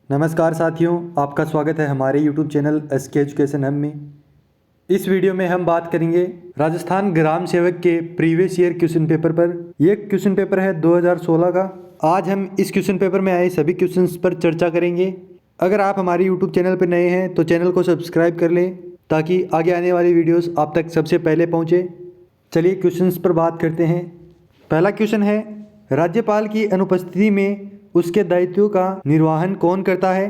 नमस्कार साथियों, आपका स्वागत है हमारे YouTube channel SK education hub में। इस वीडियो में हम बात करेंगे राजस्थान ग्राम सेवक के प्रीवियस ईयर क्वेश्चन पेपर पर। यह क्वेश्चन पेपर है 2016 का। आज हम इस क्वेश्चन पेपर में आए सभी क्वेश्चंस पर चर्चा करेंगे। अगर आप हमारे YouTube चैनल पर नए हैं तो चैनल को सब्सक्राइब कर लें ताकि आगे आने वाली वीडियोस आप तक सबसे पहले पहुँचे। चलिए क्वेश्चंस पर बात करते हैं। पहला क्वेश्चन है, राज्यपाल की अनुपस्थिति में उसके दायित्वों का निर्वहन कौन करता है?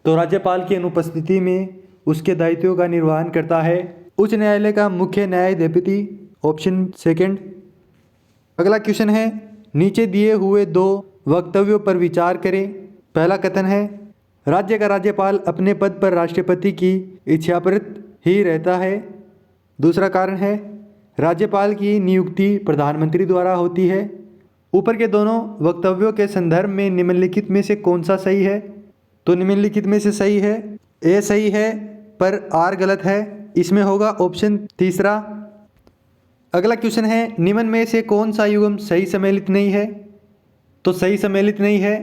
तो राज्यपाल की अनुपस्थिति में उसके दायित्वों का निर्वहन करता है उच्च न्यायालय का मुख्य न्यायाधिपति, ऑप्शन सेकंड। अगला क्वेश्चन है, नीचे दिए हुए दो वक्तव्यों पर विचार करें। पहला कथन है, राज्य का राज्यपाल अपने पद पर राष्ट्रपति की इच्छाप्रत ही रहता है। दूसरा कारण है, राज्यपाल की नियुक्ति प्रधानमंत्री द्वारा होती है। ऊपर के दोनों वक्तव्यों के संदर्भ में निम्नलिखित में से कौन सा सही है? तो निम्नलिखित में से सही है, ए सही है पर आर गलत है। इसमें होगा ऑप्शन तीसरा। अगला क्वेश्चन है, निम्न में से कौन सा युग्म सही सम्मिलित नहीं है? तो सही सम्मिलित नहीं है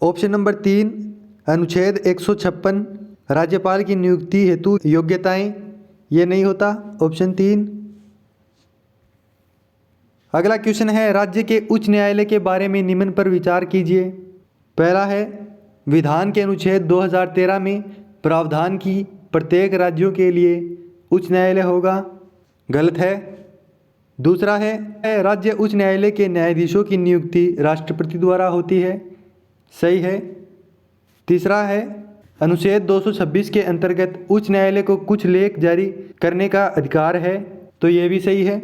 ऑप्शन नंबर 3, अनुच्छेद 156 राज्यपाल की नियुक्ति हेतु योग्यताएं, ये नहीं होता, ऑप्शन 3। अगला क्वेश्चन है, राज्य के उच्च न्यायालय के बारे में निम्न पर विचार कीजिए। पहला है, विधान के अनुच्छेद 2013 में प्रावधान की प्रत्येक राज्यों के लिए उच्च न्यायालय होगा, गलत है। दूसरा है, राज्य उच्च न्यायालय के न्यायाधीशों की नियुक्ति राष्ट्रपति द्वारा होती है, सही है। तीसरा है, अनुच्छेद 226 के अंतर्गत उच्च न्यायालय को कुछ लेख जारी करने का अधिकार है, तो ये भी सही है।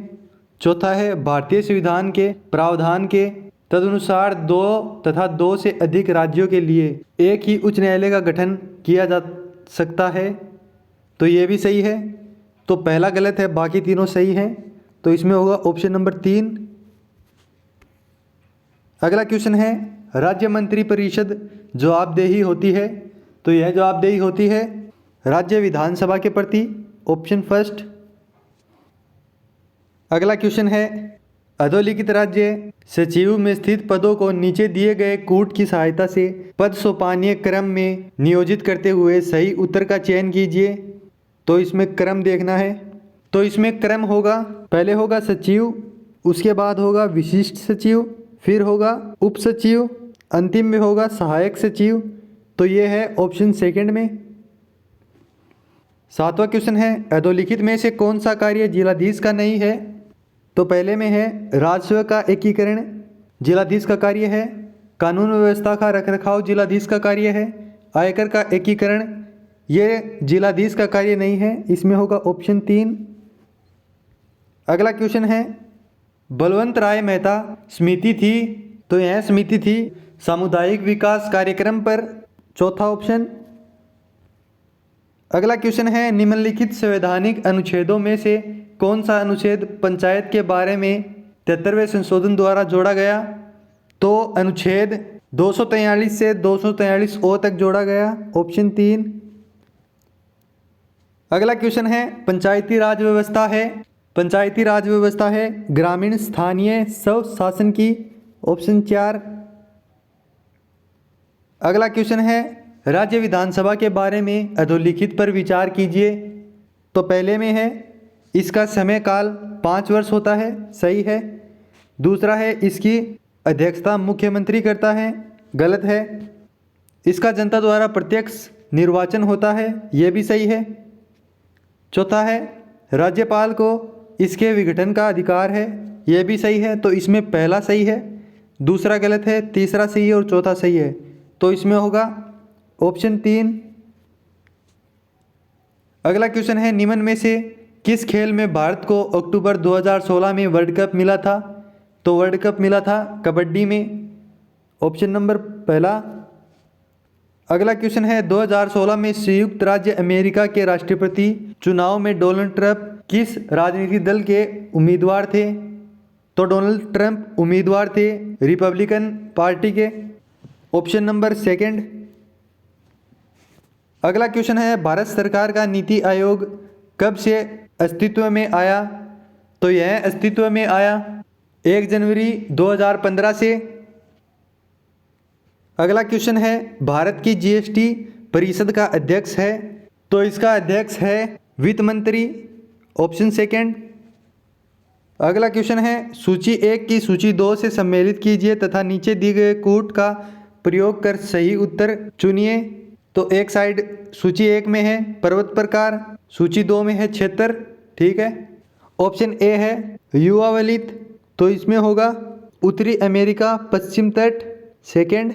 चौथा है, भारतीय संविधान के प्रावधान के तदनुसार 2 तथा 2 से अधिक राज्यों के लिए एक ही उच्च न्यायालय का गठन किया जा सकता है, तो ये भी सही है। तो पहला गलत है, बाकी तीनों सही हैं, तो इसमें होगा ऑप्शन नंबर 3। अगला क्वेश्चन है, राज्य मंत्री परिषद जवाबदेही होती है, तो यह जवाबदेही होती है राज्य विधानसभा के प्रति, ऑप्शन फर्स्ट। अगला क्वेश्चन है, अधोलिखित राज्य सचिव में स्थित पदों को नीचे दिए गए कूट की सहायता से पद सोपानीय क्रम में नियोजित करते हुए सही उत्तर का चयन कीजिए। तो इसमें क्रम देखना है, तो इसमें क्रम होगा, पहले होगा सचिव, उसके बाद होगा विशिष्ट सचिव, फिर होगा उप सचिव, अंतिम में होगा सहायक सचिव। तो ये है ऑप्शन सेकंड में। सातवां क्वेश्चन है, अधोलिखित में से कौन सा कार्य जिलाधीश का नहीं है? तो पहले में है, राजस्व का एकीकरण जिलाधीश का कार्य है, कानून व्यवस्था का रखरखाव जिलाधीश का कार्य है, आयकर का एकीकरण ये जिलाधीश का कार्य नहीं है, इसमें होगा ऑप्शन 3। अगला क्वेश्चन है, बलवंत राय मेहता समिति थी, तो यह समिति थी सामुदायिक विकास कार्यक्रम पर, चौथा ऑप्शन। अगला क्वेश्चन है, निम्नलिखित संवैधानिक अनुच्छेदों में से कौन सा अनुच्छेद पंचायत के बारे में 73वें संशोधन द्वारा जोड़ा गया? तो अनुच्छेद 243 से 243 ओ तक जोड़ा गया, ऑप्शन 3। अगला क्वेश्चन है, पंचायती राज व्यवस्था है ग्रामीण स्थानीय स्व शासन की, ऑप्शन 4। अगला क्वेश्चन है, राज्य विधानसभा के बारे में अधोलिखित पर विचार कीजिए। तो पहले में है, इसका समय काल 5 वर्ष होता है, सही है। दूसरा है, इसकी अध्यक्षता मुख्यमंत्री करता है, गलत है। इसका जनता द्वारा प्रत्यक्ष निर्वाचन होता है, यह भी सही है। चौथा है, राज्यपाल को इसके विघटन का अधिकार है, यह भी सही है। तो इसमें पहला सही है, दूसरा गलत है, तीसरा सही है और चौथा सही है। तो इसमें होगा ऑप्शन 3। अगला क्वेश्चन है, निम्न में से किस खेल में भारत को अक्टूबर 2016 में वर्ल्ड कप मिला था? तो वर्ल्ड कप मिला था कबड्डी में, ऑप्शन नंबर पहला। अगला क्वेश्चन है, 2016 में संयुक्त राज्य अमेरिका के राष्ट्रपति चुनाव में डोनाल्ड ट्रंप किस राजनीतिक दल के उम्मीदवार थे? तो डोनाल्ड ट्रंप उम्मीदवार थे रिपब्लिकन पार्टी के, ऑप्शन नंबर सेकंड। अगला क्वेश्चन है, भारत सरकार का नीति आयोग कब से अस्तित्व में आया? तो यह अस्तित्व में आया 1 जनवरी 2015 से। अगला क्वेश्चन है, भारत की जीएसटी परिषद का अध्यक्ष है, तो इसका अध्यक्ष है वित्त मंत्री, ऑप्शन सेकंड। अगला क्वेश्चन है, सूची 1 की सूची 2 से सम्मिलित कीजिए तथा नीचे दिए गए कूट का प्रयोग कर सही उत्तर चुनिए। तो एक साइड सूची 1 में है पर्वत प्रकार, सूची 2 में है क्षेत्र, ठीक है। ऑप्शन ए है युवा वलित, तो इसमें होगा उत्तरी अमेरिका पश्चिम तट, सेकंड।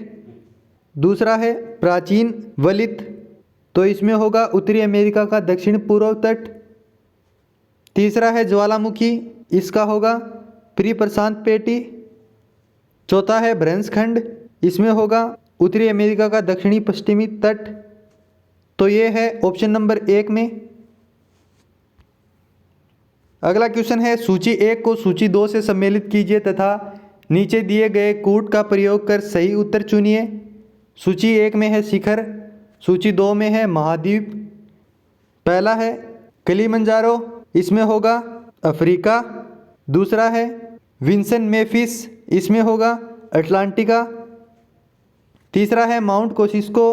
दूसरा है प्राचीन वलित, तो इसमें होगा उत्तरी अमेरिका का दक्षिण पूर्व तट। तीसरा है ज्वालामुखी, इसका होगा प्री प्रशांत पेटी। चौथा है भ्रंशखंड, इसमें होगा उत्तरी अमेरिका का दक्षिणी पश्चिमी तट। तो ये है ऑप्शन नंबर 1 में। अगला क्वेश्चन है, सूची 1 को सूची 2 से सम्मिलित कीजिए तथा नीचे दिए गए कूट का प्रयोग कर सही उत्तर चुनिए। सूची 1 में है शिखर, सूची 2 में है महाद्वीप। पहला है किलिमंजारो, इसमें होगा अफ्रीका। दूसरा है विंसन मेफिस, इसमें होगा अटलांटिका। तीसरा है माउंट कोसिस्को,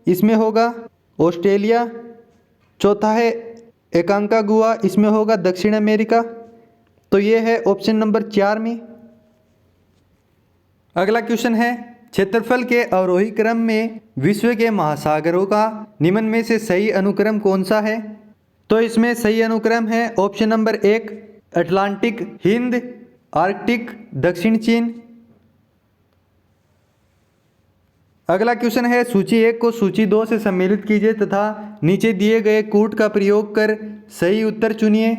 इसमें होगा ऑस्ट्रेलिया। चौथा है एकांकागुआ, इसमें होगा दक्षिण अमेरिका। तो ये है ऑप्शन नंबर 4 में। अगला क्वेश्चन है, क्षेत्रफल के अवरोही क्रम में विश्व के महासागरों का निम्न में से सही अनुक्रम कौन सा है? तो इसमें सही अनुक्रम है option number 1 Atlantic, Hind, Arctic, दक्षिण चीन। अगला क्वेश्चन है, सूची 1 को सूची 2 से सम्मिलित कीजिए तथा नीचे दिए गए कूट का प्रयोग कर सही उत्तर चुनिए।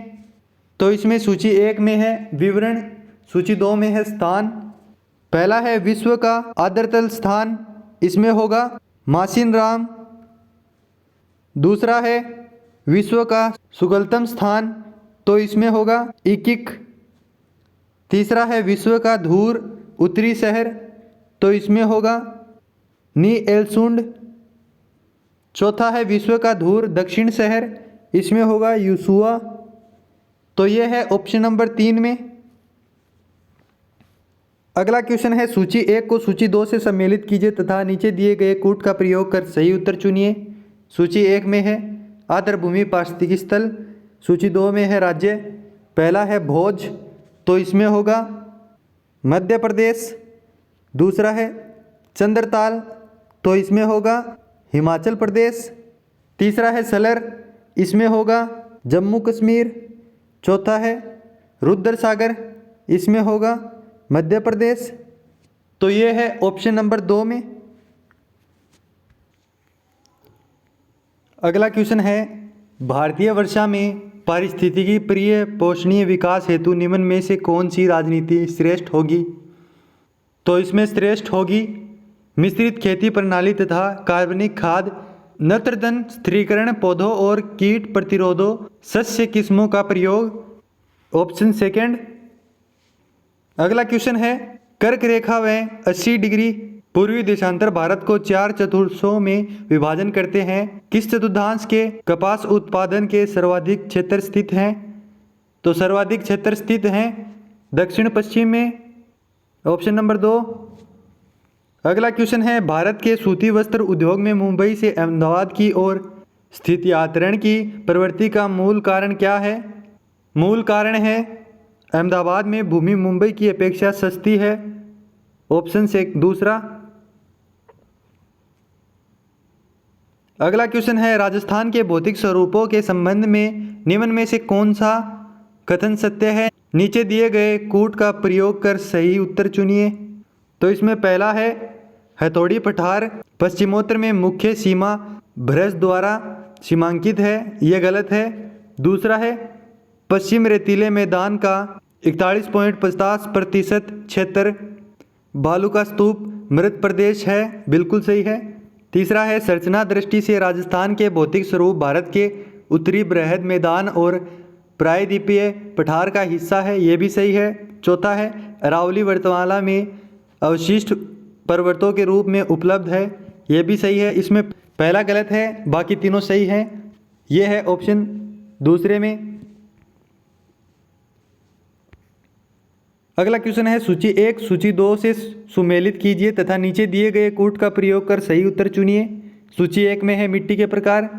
तो इसमें सूची 1 में है विवरण, सूची 2 में है स्थान। पहला है विश्व का आर्द्रतल स्थान, इसमें होगा मासिनराम। दूसरा है विश्व का सुगलतम स्थान, तो इसमें होगा इकिक। तीसरा है विश्व का धूर उत्तरी शहर, तो इसमें होगा नी एलसुंड। चौथा है विश्व का धूर दक्षिण शहर, इसमें होगा यूसुआ। तो यह है ऑप्शन नंबर 3 में। अगला क्वेश्चन है, सूची 1 को सूची 2 से सम्मिलित कीजिए तथा नीचे दिए गए कूट का प्रयोग कर सही उत्तर चुनिए। सूची 1 में है आर्द्रभूमि पारिस्थितिक स्थल, सूची 2 में है राज्य। पहला है भोज, तो इसमें होगा मध्य प्रदेश। दूसरा है चंद्रताल, तो इसमें होगा हिमाचल प्रदेश। तीसरा है सलर, इसमें होगा जम्मू कश्मीर। चौथा है रुद्र सागर, इसमें होगा मध्य प्रदेश। तो ये है ऑप्शन नंबर 2 में। अगला क्वेश्चन है, भारतीय वर्षा में पारिस्थितिकी प्रिय पोषणीय विकास हेतु निम्न में से कौन सी राजनीति श्रेष्ठ होगी? तो इसमें श्रेष्ठ होगी मिश्रित खेती प्रणाली तथा कार्बनिक खाद, नत्रधन स्थिरीकरण, पौधों और कीट प्रतिरोधों सस्य किस्मों का प्रयोग, ऑप्शन सेकंड। अगला क्वेश्चन है, कर्क रेखा व 80 डिग्री पूर्वी देशांतर भारत को 4 चतुर्थों में विभाजन करते हैं। किस चतुर्थांश के कपास उत्पादन के सर्वाधिक क्षेत्र स्थित हैं? तो सर्वाधिक क्षेत्र स्थित हैं दक्षिण पश्चिम में, ऑप्शन नंबर 2। अगला क्वेश्चन है, भारत के सूती वस्त्र उद्योग में मुंबई से अहमदाबाद की ओर स्थित यात्रण की प्रवृत्ति का मूल कारण क्या है? मूल कारण है अहमदाबाद में भूमि मुंबई की अपेक्षा सस्ती है, ऑप्शन से दूसरा। अगला क्वेश्चन है, राजस्थान के भौतिक स्वरूपों के संबंध में निम्न में से कौन सा कथन सत्य है? नीचे दिए गए कूट का प्रयोग कर सही उत्तर चुनिए। तो इसमें पहला है हथौड़ी पठार पश्चिमोत्तर में मुख्य सीमा भ्रश द्वारा सीमांकित है, यह गलत है। दूसरा है पश्चिम रेतीले मैदान का 41.50% क्षेत्र बालू का स्तूप मृत प्रदेश है, बिल्कुल सही है। तीसरा है संरचना दृष्टि से राजस्थान के भौतिक स्वरूप भारत के उत्तरी बृहद मैदान और प्रायद्वीपीय पठार का हिस्सा है, यह भी सही है। चौथा है अरावली वर्तमाला में अवशिष्ट पर्वतों के रूप में उपलब्ध है, यह भी सही है। इसमें पहला गलत है, बाकी तीनों सही है। यह है ऑप्शन दूसरे में। अगला क्वेश्चन है सूची 1 सूची 2 से सुमेलित कीजिए तथा नीचे दिए गए कूट का प्रयोग कर सही उत्तर चुनिए। सूची 1 में है मिट्टी के प्रकार,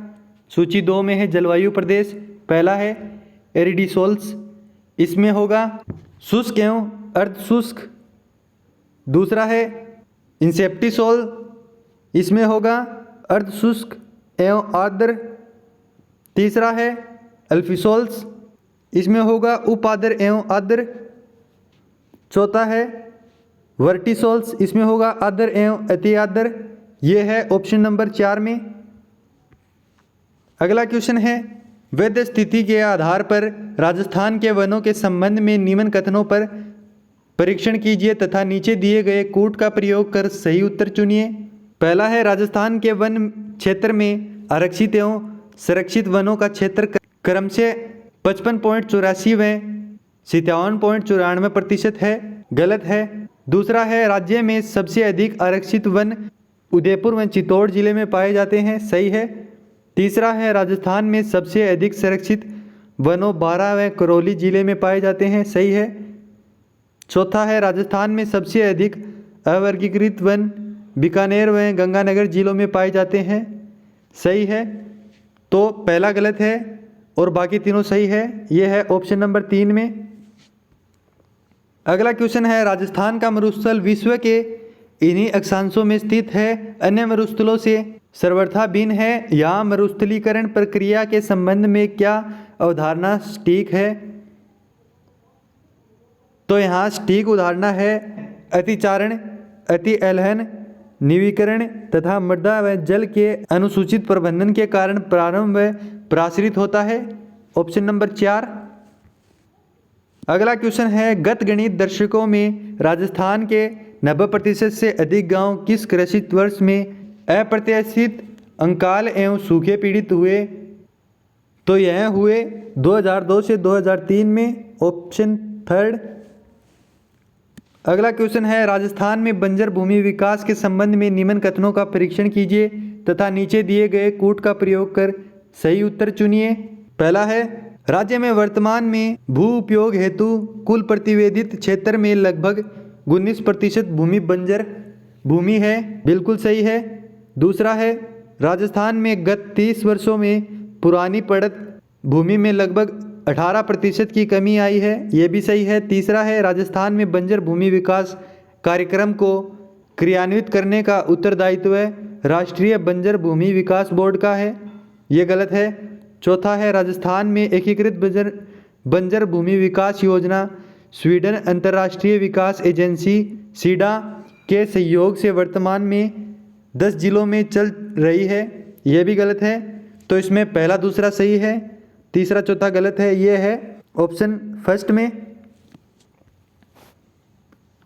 सूची 2 में है जलवायु प्रदेश। पहला है एरिडिसोल्स, इसमें होगा शुष्क एवं अर्धशुष्क। दूसरा है इंसेप्टिसोल, इसमें होगा अर्धशुष्क एवं आर्द्र। तीसरा है अल्फिसोल्स, इसमें होगा उपाद्र एवं आर्द्र। चौथा है वर्टिसोल्स, इसमें होगा आर्द्र एवं अति आर्द्र। ये है ऑप्शन नंबर 4 में। अगला क्वेश्चन है वैध स्थिति के आधार पर राजस्थान के वनों के संबंध में निम्न कथनों पर परीक्षण कीजिए तथा नीचे दिए गए कूट का प्रयोग कर सही उत्तर चुनिए। पहला है राजस्थान के वन क्षेत्र में आरक्षित एवं संरक्षित वनों का क्षेत्र क्रमशः 55.84 व 57.94% है, गलत है। दूसरा है राज्य में सबसे अधिक आरक्षित वन उदयपुर व चित्तौड़ जिले में पाए जाते हैं, सही है। तीसरा है राजस्थान में सबसे अधिक संरक्षित वनों 12 व करौली जिले में पाए जाते हैं, सही है। चौथा है राजस्थान में सबसे अधिक अवर्गीकृत वन बीकानेर व गंगानगर जिलों में पाए जाते हैं, सही है। तो पहला गलत है और बाकी तीनों सही है, यह है ऑप्शन नंबर 3 में। अगला क्वेश्चन है राजस्थान का मरुस्थल विश्व के इन्हीं अक्षांशों में स्थित है, अन्य मरुस्थलों से सर्वथा भिन्न है। यहाँ मरुस्थलीकरण प्रक्रिया के संबंध में क्या अवधारणा सटीक है? तो यहाँ सटीक उदाहरण है अतिचारण, अति एलहन, निवीकरण तथा मृदा व जल के अनुसूचित प्रबंधन के कारण प्रारंभ व प्राश्रित होता है, ऑप्शन नंबर 4। अगला क्वेश्चन है गत गणित दर्शकों में राजस्थान के 90% से अधिक गांव किस कृषि वर्ष में अप्रत्याशित अंकाल एवं सूखे पीड़ित हुए? तो यह हुए 2002 से 2003 में, ऑप्शन 3। अगला क्वेश्चन है राजस्थान में बंजर भूमि विकास के संबंध में निम्न कथनों का परीक्षण कीजिए तथा नीचे दिए गए कूट का प्रयोग कर सही उत्तर चुनिए। पहला है राज्य में वर्तमान में भू उपयोग हेतु कुल प्रतिवेदित क्षेत्र में लगभग 19% भूमि बंजर भूमि है, बिल्कुल सही है। दूसरा है राजस्थान में गत 30 वर्षों में पुरानी पड़त भूमि में लगभग 18% की कमी आई है, यह भी सही है। तीसरा है राजस्थान में बंजर भूमि विकास कार्यक्रम को क्रियान्वित करने का उत्तरदायित्व राष्ट्रीय बंजर भूमि विकास बोर्ड का है, यह गलत है। चौथा है राजस्थान में एकीकृत बंजर भूमि विकास योजना स्वीडन अंतर्राष्ट्रीय विकास एजेंसी सीडा के सहयोग से वर्तमान में 10 जिलों में चल रही है, यह भी गलत है। तो इसमें पहला दूसरा सही है, तीसरा चौथा गलत है, यह है ऑप्शन फर्स्ट में।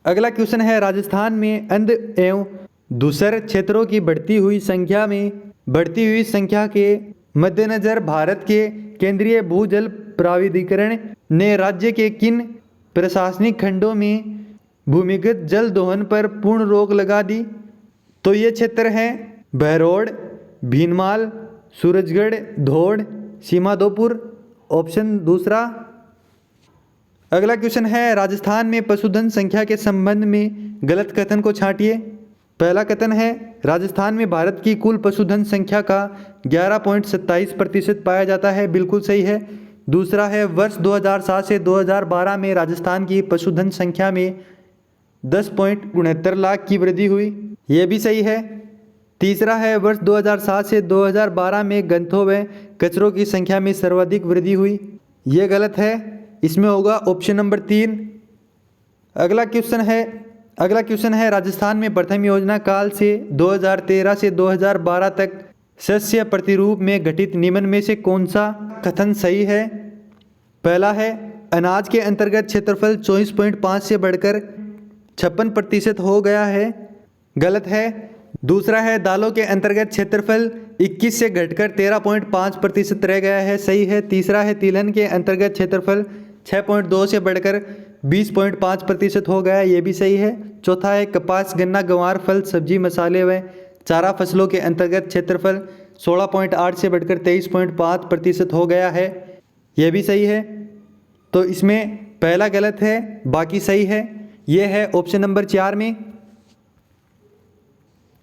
अगला क्वेश्चन है राजस्थान में अंध एवं धूसर क्षेत्रों की बढ़ती हुई संख्या के मद्देनजर भारत के केंद्रीय भूजल प्राधिकरण ने राज्य के किन प्रशासनिक खंडों में भूमिगत जल दोहन पर पूर्ण रोक लगा दी? तो ये क्षेत्र हैं बहरोड, भीनमाल, सूरजगढ़, धौड़, सीमादोपुर, ऑप्शन दूसरा। अगला क्वेश्चन है राजस्थान में पशुधन संख्या के संबंध में गलत कथन को छांटिए। पहला कथन है राजस्थान में भारत की कुल पशुधन संख्या का 11.27% पाया जाता है, बिल्कुल सही है। दूसरा है वर्ष 2007 से 2012 में राजस्थान की पशुधन संख्या में 10.69 लाख की वृद्धि हुई, यह भी सही है। तीसरा है वर्ष 2007 से 2012 में गन्थों व कचरों की संख्या में सर्वाधिक वृद्धि हुई, यह गलत है, इसमें होगा ऑप्शन नंबर 3। अगला क्वेश्चन है राजस्थान में प्रथम योजना काल से 2013 से 2012 तक शस्य प्रतिरूप में घटित निम्न में से कौन सा कथन सही है? पहला है अनाज के अंतर्गत क्षेत्रफल 24.5 से बढ़कर 56% हो गया है, गलत है। दूसरा है दालों के अंतर्गत क्षेत्रफल 21 से घटकर 13.5% रह गया है, सही है। तीसरा है तिलहन के अंतर्गत क्षेत्रफल 6.2 से बढ़कर 20.5% हो गया, ये भी सही है। चौथा है कपास, गन्ना, गंवार, फल, सब्जी, मसाले व चारा फसलों के अंतर्गत क्षेत्रफल 16.8 से बढ़कर 23.5% हो गया है, यह भी सही है। तो इसमें पहला गलत है, बाकी सही है। यह है ऑप्शन नंबर 4 में।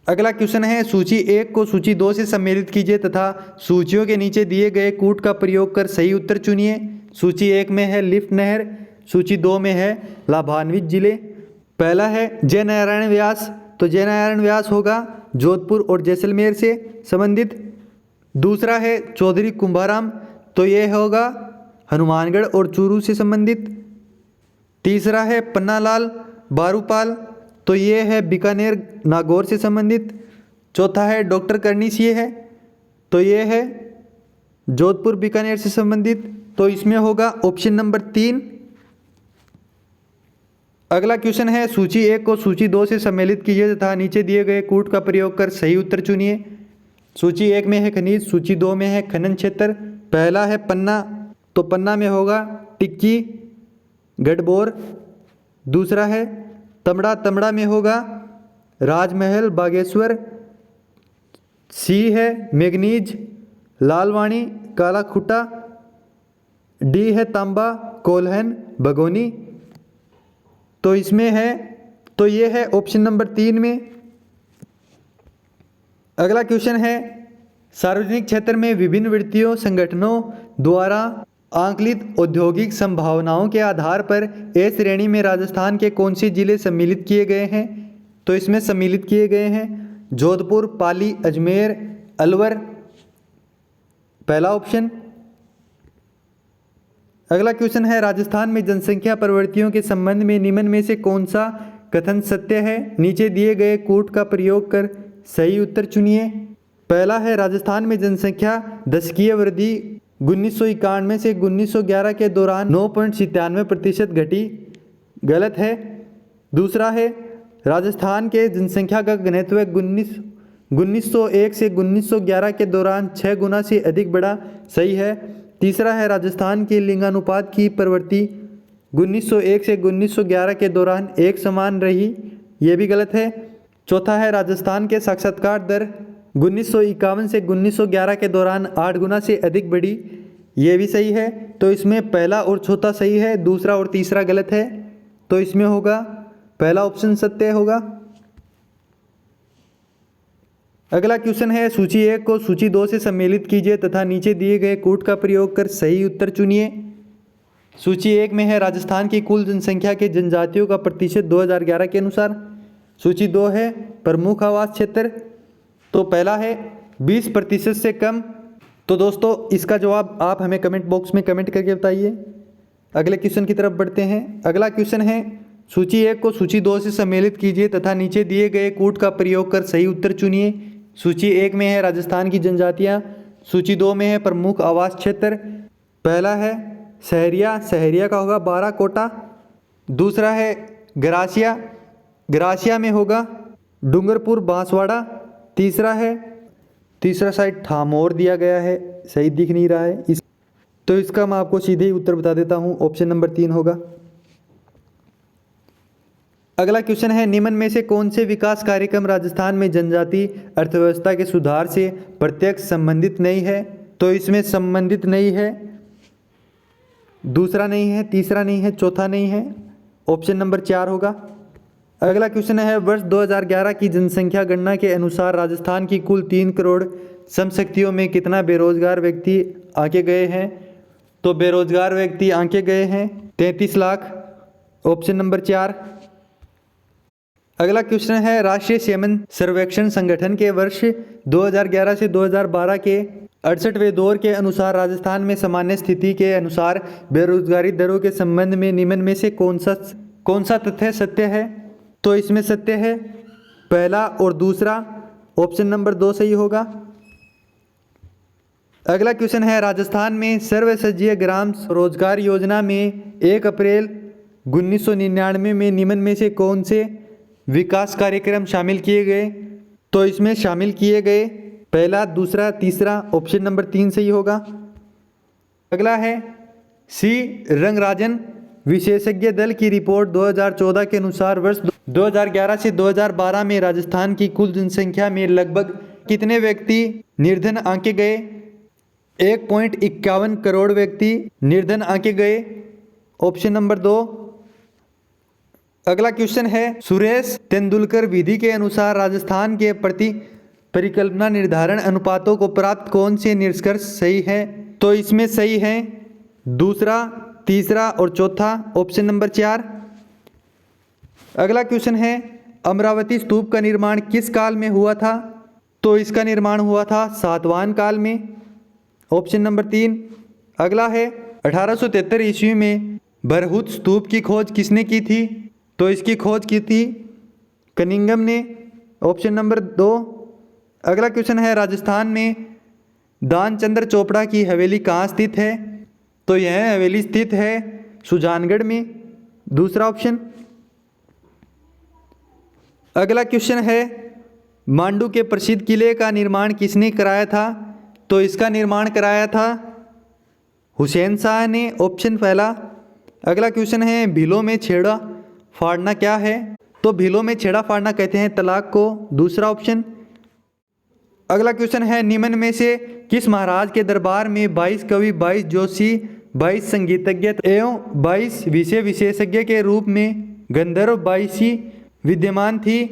अगला क्वेश्चन है, सूची 1 को सूची 2 से सम्मिलित कीजिए तथा सूचियों के नीचे दिए गए कूट का प्रयोग कर सही उत्तर चुनिए। सूची 1 में है लिफ्ट नहर, सूची 2 में है लाभान्वित जिले। पहला है जय नारायण व्यास, तो जय नारायण व्यास होगा जोधपुर और जैसलमेर से संबंधित। दूसरा है चौधरी कुंभाराम, तो यह होगा हनुमानगढ़ और चूरू से संबंधित। तीसरा है पन्नालाल बारूपाल, तो ये है बीकानेर नागौर से संबंधित। चौथा है डॉक्टर कर्निश, ये है तो ये है जोधपुर बीकानेर से संबंधित, तो इसमें होगा ऑप्शन नंबर 3। अगला क्वेश्चन है, सूची 1 को सूची 2 से सम्मिलित कीजिए तथा नीचे दिए गए कूट का प्रयोग कर सही उत्तर चुनिए। सूची 1 में है खनिज, सूची 2 में है खनन क्षेत्र। पहला है पन्ना, तो पन्ना में होगा टिक्की गढ़बोर। दूसरा है तमड़ा, तमड़ा में होगा राजमहल बागेश्वर। सी है मैग्नीज लालवाणी काला खुटा। डी है तांबा कोल्हन भगोनी, तो इसमें है तो ये है ऑप्शन नंबर 3 में। अगला क्वेश्चन है, सार्वजनिक क्षेत्र में विभिन्न वित्तीय संगठनों द्वारा आंकलित औद्योगिक संभावनाओं के आधार पर ए श्रेणी में राजस्थान के कौन से जिले सम्मिलित किए गए हैं? तो इसमें सम्मिलित किए गए हैं जोधपुर, पाली, अजमेर, अलवर, पहला ऑप्शन। अगला क्वेश्चन है, राजस्थान में जनसंख्या प्रवृत्तियों के संबंध में निम्न में से कौन सा कथन सत्य है? नीचे दिए गए कूट का प्रयोग कर सही उत्तर चुनिए। पहला है, राजस्थान में जनसंख्या दशकीय वृद्धि 1991 से 1911 के दौरान 9.97% घटी, गलत है। दूसरा है, राजस्थान के जनसंख्या का घनत्व 1901 से 1911 के दौरान 6 गुना से अधिक बढ़ा, सही है। तीसरा है, राजस्थान के लिंगानुपात की प्रवृत्ति 1901 से 1911 के दौरान एक समान रही, यह भी गलत है। चौथा है, राजस्थान के साक्षरता दर 1951 से 1911 के दौरान 8 गुना से अधिक बढ़ी, यह भी सही है। तो इसमें पहला और चौथा सही है, दूसरा और तीसरा गलत है, तो इसमें होगा पहला ऑप्शन सत्य होगा। अगला क्वेश्चन है, सूची 1 को सूची 2 से सम्मिलित कीजिए तथा नीचे दिए गए कूट का प्रयोग कर सही उत्तर चुनिए। सूची 1 में है राजस्थान की कुल जनसंख्या के जनजातियों का प्रतिशत 2011 के अनुसार। सूची 2 है प्रमुख आवास क्षेत्र, तो पहला है 20% से कम। तो दोस्तों इसका जवाब आप हमें कमेंट बॉक्स में कमेंट करके बताइए। अगले क्वेश्चन की तरफ बढ़ते हैं। अगला क्वेश्चन है, सूची 1 को सूची 2 से सम्मिलित कीजिए तथा नीचे दिए गए कूट का प्रयोग कर सही उत्तर चुनिए। सूची 1 में है राजस्थान की जनजातियाँ, सूची 2 में है प्रमुख आवास क्षेत्र। पहला है सहरिया, सहरिया का होगा 12 कोटा। दूसरा है गरासिया, गरासिया में होगा डूंगरपुर बांसवाड़ा। तीसरा साइड ठामोर दिया गया है, सही दिख नहीं रहा है तो इसका मैं आपको सीधे ही उत्तर बता देता हूँ, ऑप्शन नंबर 3 होगा। अगला क्वेश्चन है, निम्न में से कौन से विकास कार्यक्रम राजस्थान में जनजाति अर्थव्यवस्था के सुधार से प्रत्यक्ष संबंधित नहीं है? तो इसमें संबंधित नहीं है, दूसरा नहीं है, तीसरा नहीं है, चौथा नहीं है, ऑप्शन नंबर 4 होगा। अगला क्वेश्चन है, वर्ष 2011 की जनसंख्या गणना के अनुसार राजस्थान की कुल 3 करोड़ समशक्तियों में कितना बेरोजगार व्यक्ति आंके गए हैं? तो बेरोजगार व्यक्ति आंके गए हैं 33 लाख, ऑप्शन नंबर 4। अगला क्वेश्चन है, राष्ट्रीय सेमन सर्वेक्षण संगठन के वर्ष 2011 से 2012 के 68वें दौर के अनुसार राजस्थान में सामान्य स्थिति के अनुसार बेरोजगारी दरों के संबंध में निम्न में से कौन सा तथ्य सत्य है? तो इसमें सत्य है पहला और दूसरा, ऑप्शन नंबर 2 सही होगा। अगला क्वेश्चन है, राजस्थान में सर्वसज्जीय ग्राम रोजगार योजना में 1 अप्रैल 1999 में निम्न में से कौन से विकास कार्यक्रम शामिल किए गए? तो इसमें शामिल किए गए पहला, दूसरा, तीसरा, ऑप्शन नंबर 3 सही होगा। अगला है, सी रंगराजन विशेषज्ञ दल की रिपोर्ट 2014 के अनुसार वर्ष 2011 से 2012 में राजस्थान की कुल जनसंख्या में लगभग कितने व्यक्ति निर्धन आंके गए? 1.51 करोड़ व्यक्ति निर्धन आंके गए, ऑप्शन नंबर 2। अगला क्वेश्चन है, सुरेश तेंदुलकर विधि के अनुसार राजस्थान के प्रति परिकल्पना निर्धारण अनुपातों को प्राप्त कौन से निष्कर्ष सही है? तो इसमें सही है दूसरा, तीसरा और चौथा, ऑप्शन नंबर 4। अगला क्वेश्चन है, अमरावती स्तूप का निर्माण किस काल में हुआ था? तो इसका निर्माण हुआ था सातवाहन काल में, ऑप्शन नंबर 3। अगला है, 1873 ईस्वी में बरहुत स्तूप की खोज किसने की थी? तो इसकी खोज की थी कनिंघम ने, ऑप्शन नंबर 2। अगला क्वेश्चन है, राजस्थान में दानचंद्र चोपड़ा की हवेली कहाँ स्थित है? तो यह हवेली स्थित है सुजानगढ़ में, दूसरा ऑप्शन। अगला क्वेश्चन है, मांडू के प्रसिद्ध किले का निर्माण किसने कराया था? तो इसका निर्माण कराया था हुसैन शाह ने, ऑप्शन पहला। अगला क्वेश्चन है, भीलों में छेड़ा फाड़ना क्या है? तो भीलों में छेड़ा फाड़ना कहते हैं तलाक को, दूसरा ऑप्शन। अगला क्वेश्चन है, निम्न में से किस महाराज के दरबार में 22 कवि, 22 जोशी, 22 संगीतज्ञ एवं 22 विषय विशेषज्ञ के रूप में गंधर्व 22 विद्यमान थी?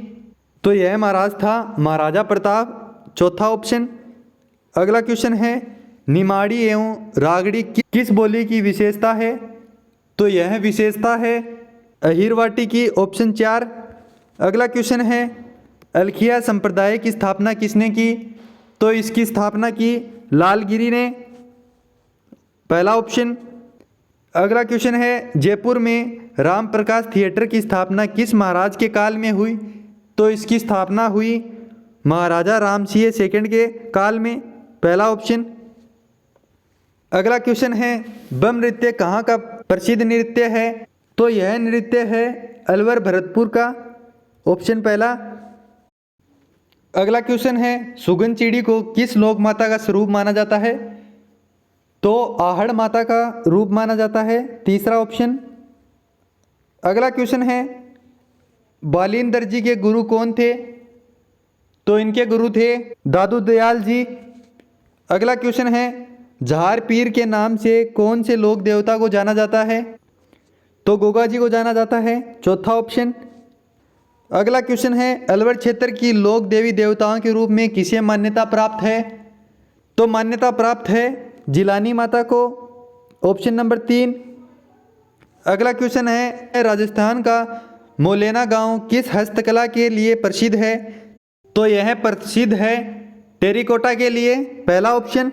तो यह महाराज था महाराजा प्रताप, चौथा ऑप्शन। अगला क्वेश्चन है, निमाड़ी एवं रागड़ी किस बोली की विशेषता है? तो यह विशेषता है अहिरवाटी की, ऑप्शन 4। अगला क्वेश्चन है, अलखिया संप्रदाय की स्थापना किसने की? तो इसकी स्थापना की लालगिरी ने, पहला ऑप्शन। अगला क्वेश्चन है, जयपुर में राम प्रकाश थिएटर की स्थापना किस महाराज के काल में हुई? तो इसकी स्थापना हुई महाराजा राम सिंह सेकंड के काल में, पहला ऑप्शन। अगला क्वेश्चन है, बम नृत्य कहाँ का प्रसिद्ध नृत्य है? तो यह नृत्य है अलवर भरतपुर का, ऑप्शन पहला। अगला क्वेश्चन है, सुगन चिड़ी को किस लोक माता का स्वरूप माना जाता है? तो आहड़ माता का रूप माना जाता है, तीसरा ऑप्शन। अगला क्वेश्चन है, बालिंदर जी के गुरु कौन थे? तो इनके गुरु थे दादू दयाल जी। अगला क्वेश्चन है, जहार पीर के नाम से कौन से लोक देवता को जाना जाता है? तो गोगा जी को जाना जाता है, चौथा ऑप्शन। अगला क्वेश्चन है, अलवर क्षेत्र की लोक देवी देवताओं के रूप में किसे मान्यता प्राप्त है? तो मान्यता प्राप्त है जिलानी माता को, ऑप्शन नंबर 3। अगला क्वेश्चन है, राजस्थान का मोलेना गांव किस हस्तकला के लिए प्रसिद्ध है? तो यह प्रसिद्ध है टेरिकोटा के लिए, पहला ऑप्शन।